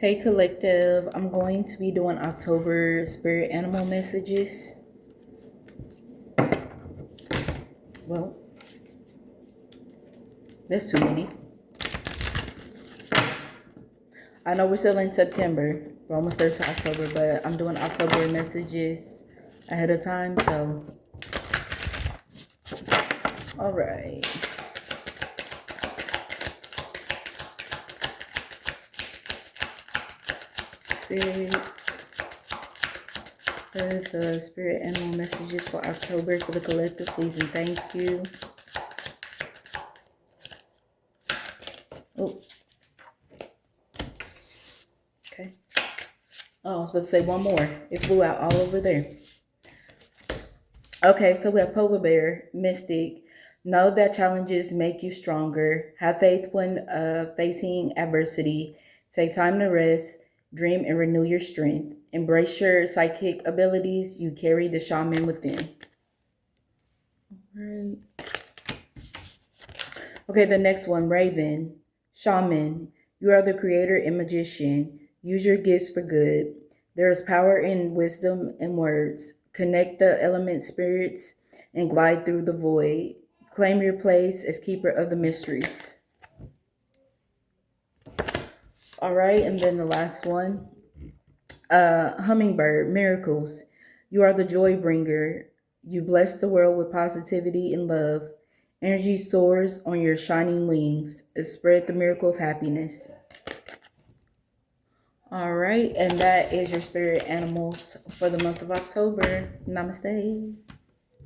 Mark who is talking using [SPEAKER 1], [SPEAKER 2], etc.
[SPEAKER 1] Hey collective, I'm going to be doing October spirit animal messages. Well, that's too many. I know we're still in September. We're almost there to October, but I'm doing October messages ahead of time, so. All right. Spirit. The spirit animal messages for October for the collective, please and thank you. Oh. Okay. Oh, I was about to say one more. It flew out all over there. Okay, so we have polar bear, mystic. Know that challenges make you stronger. Have faith when facing adversity. Take time to rest. Dream and renew your strength. Embrace your psychic abilities. You carry the shaman within. Right. Okay, the next one, Raven. Shaman. You are the creator and magician. Use your gifts for good. There is power in wisdom and words. Connect the element spirits and glide through the void. Claim your place as keeper of the mysteries. All right, and then the last one, Hummingbird, miracles. You are the joy bringer. You bless the world with positivity and love. Energy soars on your shining wings. Spread the miracle of happiness. All right, and that is your spirit animals for the month of October. Namaste.